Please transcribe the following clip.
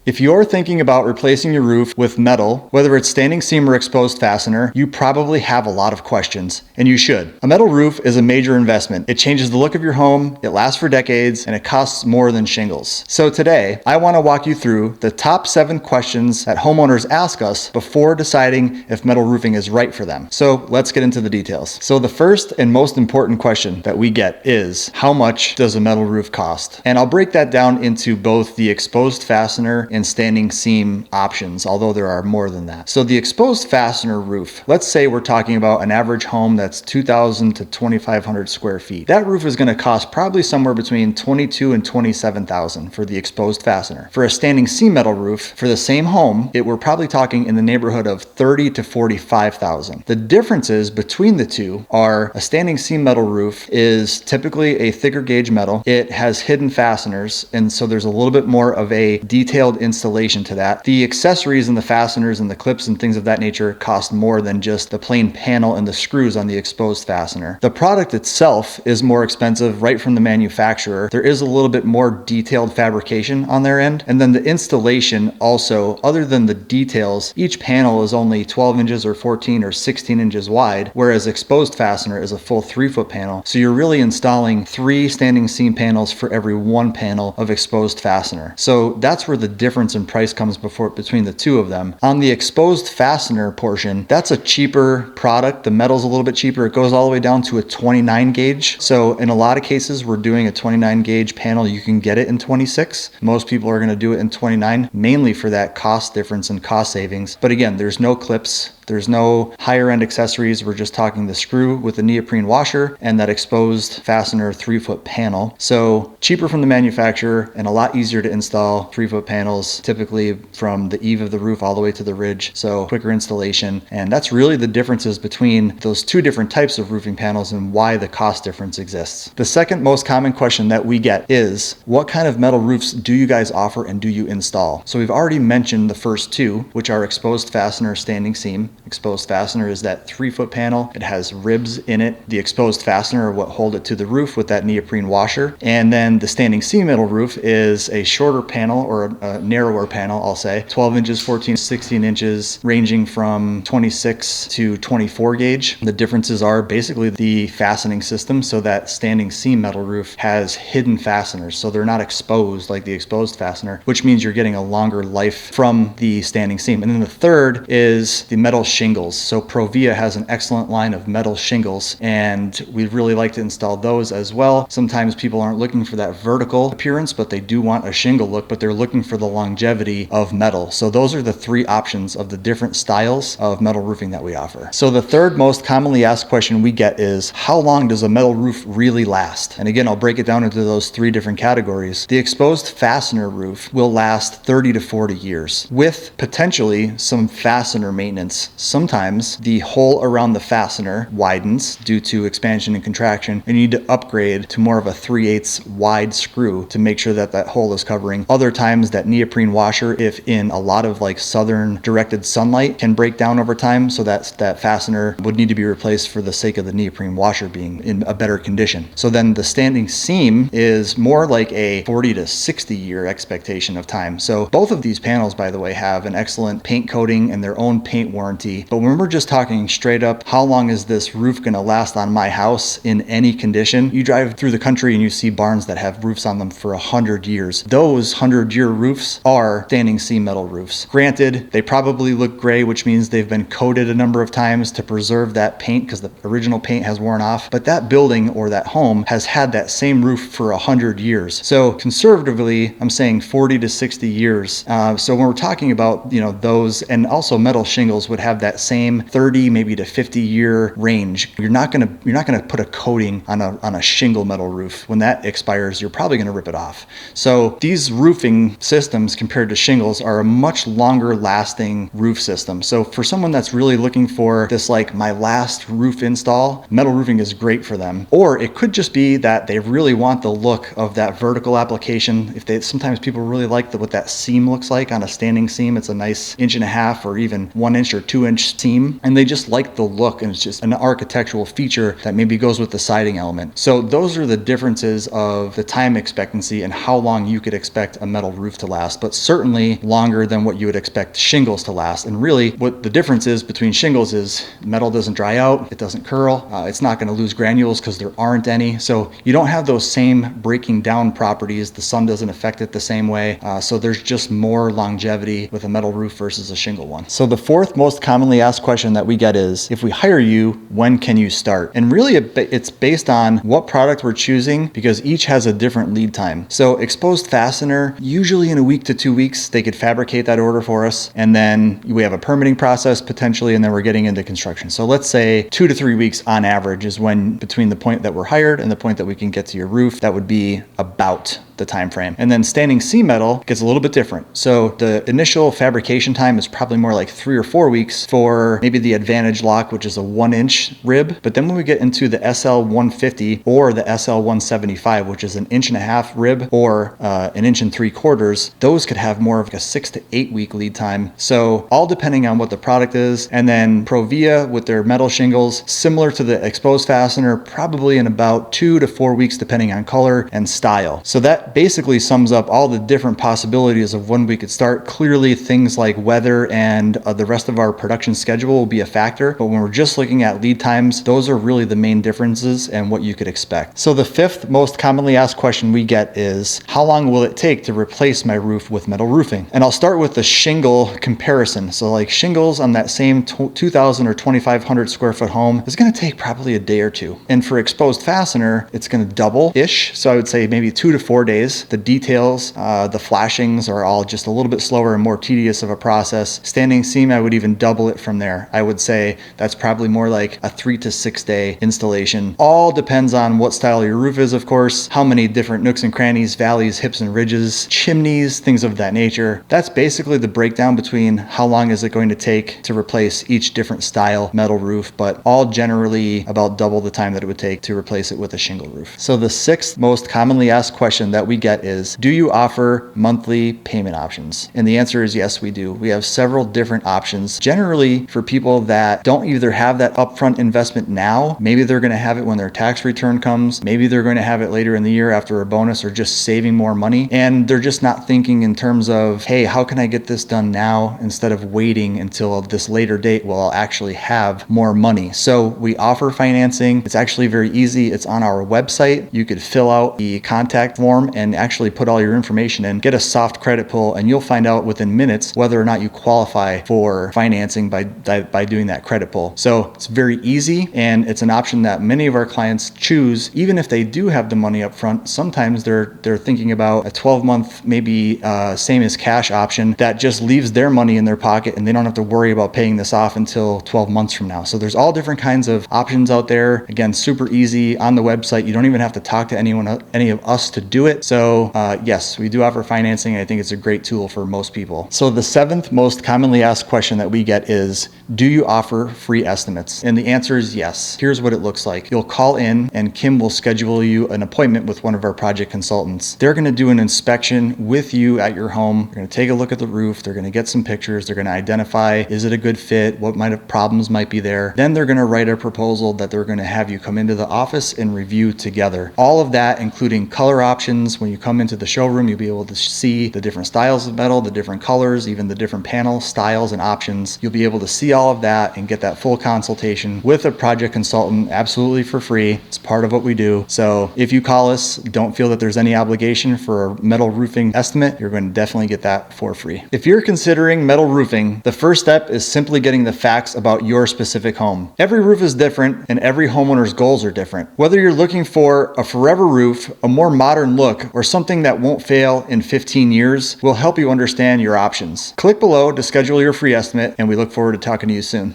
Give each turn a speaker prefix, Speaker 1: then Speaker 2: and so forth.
Speaker 1: If you're thinking about replacing your roof with metal, whether it's standing seam or exposed fastener, you probably have a lot of questions, and you should. A metal roof is a major investment. It changes the look of your home, it lasts for decades, and it costs more than shingles. So today, I want to walk you through the top 7 questions that homeowners ask us before deciding if metal roofing is right for them. So let's get into the details. So the first and most important question that we get is, how much does a metal roof cost? And I'll break that down into both the exposed fastener and standing seam options, although there are more than that. So the exposed fastener roof, let's say we're talking about an average home that's 2,000 to 2,500 square feet. That roof is going to cost probably somewhere between 22 and 27,000 for the exposed fastener. For a standing seam metal roof, for the same home, we're probably talking in the neighborhood of 30 to 45,000. The differences between the two are a standing seam metal roof is typically a thicker gauge metal. It has hidden fasteners, and so there's a little bit more of a detailed installation to that. The accessories and the fasteners and the clips and things of that nature cost more than just the plain panel and the screws on the exposed fastener. The product itself is more expensive right from the manufacturer. There is a little bit more detailed fabrication on their end. And then the installation also, other than the details, each panel is only 12 inches or 14 or 16 inches wide, whereas exposed fastener is a full 3-foot panel. So you're really installing 3 standing seam panels for every 1 panel of exposed fastener. So that's where the difference in price comes between the two of them. On the exposed fastener portion, that's a cheaper product. The metal's a little bit cheaper. It goes all the way down to a 29 gauge. So in a lot of cases, we're doing a 29 gauge panel. You can get it in 26. Most people are going to do it in 29, mainly for that cost difference and cost savings. But again, there's no clips. There's no higher end accessories. We're just talking the screw with the neoprene washer and that exposed fastener 3-foot panel. So cheaper from the manufacturer and a lot easier to install 3-foot panels, typically from the eave of the roof all the way to the ridge. So quicker installation. And that's really the differences between those 2 different types of roofing panels and why the cost difference exists. The second most common question that we get is, what kind of metal roofs do you guys offer and do you install? So we've already mentioned the first 2, which are exposed fastener, standing seam. Exposed fastener is that 3-foot panel. It has ribs in it. The exposed fastener are what hold it to the roof with that neoprene washer. And then the standing seam metal roof is a shorter panel, or a narrower panel, I'll say, 12 inches, 14, 16 inches, ranging from 26 to 24 gauge. The differences are basically the fastening system. So that standing seam metal roof has hidden fasteners. So they're not exposed like the exposed fastener, which means you're getting a longer life from the standing seam. And then the third is the metal shingles. So Provia has an excellent line of metal shingles, and we'd really like to install those as well. Sometimes people aren't looking for that vertical appearance, but they do want a shingle look, but they're looking for the longevity of metal. So those are the 3 options of the different styles of metal roofing that we offer. So the third most commonly asked question we get is, how long does a metal roof really last? And again, I'll break it down into those 3 different categories. The exposed fastener roof will last 30 to 40 years with potentially some fastener maintenance. Sometimes the hole around the fastener widens due to expansion and contraction, and you need to upgrade to more of a 3/8 wide screw to make sure that that hole is covering. Other times that neoprene washer, if in a lot of like southern directed sunlight, can break down over time, so that fastener would need to be replaced for the sake of the neoprene washer being in a better condition. So then the standing seam is more like a 40 to 60 year expectation of time. So both of these panels, by the way, have an excellent paint coating and their own paint warranty. But when we're just talking straight up, how long is this roof going to last on my house in any condition? You drive through the country and you see barns that have roofs on them for 100 years. Those 100-year roofs are standing seam metal roofs. Granted, they probably look gray, which means they've been coated a number of times to preserve that paint because the original paint has worn off. But that building or that home has had that same roof for 100 years. So conservatively, I'm saying 40 to 60 years. So when we're talking about, those, and also metal shingles would have that same 30 maybe to 50 year range. You're not gonna put a coating on a shingle metal roof. When that expires, you're probably gonna rip it off. So these roofing systems compared to shingles are a much longer lasting roof system. So for someone that's really looking for this, like my last roof install, metal roofing is great for them. Or it could just be that they really want the look of that vertical application. Sometimes people really like what that seam looks like on a standing seam. It's a nice 1.5 inch or even 1 inch or 2 2-inch seam, and they just like the look, and it's just an architectural feature that maybe goes with the siding element. So those are the differences of the time expectancy and how long you could expect a metal roof to last, but certainly longer than what you would expect shingles to last. And really what the difference is between shingles is metal doesn't dry out, it doesn't curl, it's not going to lose granules because there aren't any. So you don't have those same breaking down properties. The sun doesn't affect it the same way. So there's just more longevity with a metal roof versus a shingle one. So the fourth most commonly asked question that we get is, if we hire you, when can you start? And really it's based on what product we're choosing, because each has a different lead time. So exposed fastener, usually in a week to 2 weeks, they could fabricate that order for us. And then we have a permitting process potentially, and then we're getting into construction. So let's say 2 to 3 weeks on average is when, between the point that we're hired and the point that we can get to your roof, that would be about the time frame. And then standing seam metal gets a little bit different. So the initial fabrication time is probably more like 3 or 4 weeks for maybe the Advantage lock, which is a 1-inch rib. But then when we get into the SL 150 or the SL 175, which is an 1.5-inch rib or 1 3/4 inches, those could have more of like a 6 to 8 week lead time. So all depending on what the product is. And then Provia with their metal shingles, similar to the exposed fastener, probably in about 2 to 4 weeks depending on color and style. So that basically sums up all the different possibilities of when we could start. Clearly things like weather and the rest of our production schedule will be a factor, but when we're just looking at lead times, those are really the main differences and what you could expect. So the fifth most commonly asked question we get is, how long will it take to replace my roof with metal roofing? And I'll start with the shingle comparison. So like shingles on that same 2,000 or 2,500 square foot home is going to take probably a day or two. And for exposed fastener, it's going to double-ish. So I would say maybe 2 to 4 days. The details, the flashings are all just a little bit slower and more tedious of a process. Standing seam, I would even double it from there. I would say that's probably more like a 3 to 6 day installation. All depends on what style your roof is, of course, how many different nooks and crannies, valleys, hips and ridges, chimneys, things of that nature. That's basically the breakdown between how long is it going to take to replace each different style metal roof, but all generally about double the time that it would take to replace it with a shingle roof. So the sixth most commonly asked question that we get is, do you offer monthly payment options? And the answer is yes, we do. We have several different options, generally for people that don't either have that upfront investment now, maybe they're going to have it when their tax return comes, maybe they're going to have it later in the year after a bonus, or just saving more money, and they're just not thinking in terms of, hey, how can I get this done now instead of waiting until this later date where I'll actually have more money. So we offer financing. It's actually very easy. It's on our website. You could fill out the contact form and actually put all your information in, get a soft credit pull, and you'll find out within minutes whether or not you qualify for financing by doing that credit pull. So it's very easy, and it's an option that many of our clients choose, even if they do have the money up front. Sometimes they're thinking about a 12-month, maybe same as cash option that just leaves their money in their pocket, and they don't have to worry about paying this off until 12 months from now. So there's all different kinds of options out there. Again, super easy on the website. You don't even have to talk to any of us to do it. So yes, we do offer financing. I think it's a great tool for most people. So the seventh most commonly asked question that we get is, do you offer free estimates? And the answer is yes. Here's what it looks like. You'll call in and Kim will schedule you an appointment with one of our project consultants. They're going to do an inspection with you at your home. They're going to take a look at the roof. They're going to get some pictures. They're going to identify, is it a good fit? What problems might be there? Then they're going to write a proposal that they're going to have you come into the office and review together. All of that, including color options. When you come into the showroom, you'll be able to see the different styles of metal, the different colors, even the different panel styles and options. You'll be able to see all of that and get that full consultation with a project consultant absolutely for free. It's part of what we do. So if you call us, don't feel that there's any obligation for a metal roofing estimate. You're going to definitely get that for free. If you're considering metal roofing, the first step is simply getting the facts about your specific home. Every roof is different and every homeowner's goals are different. Whether you're looking for a forever roof, a more modern look, or something that won't fail in 15 years, we'll help you understand your options. Click below to schedule your free estimate, and we look forward to talking to you soon.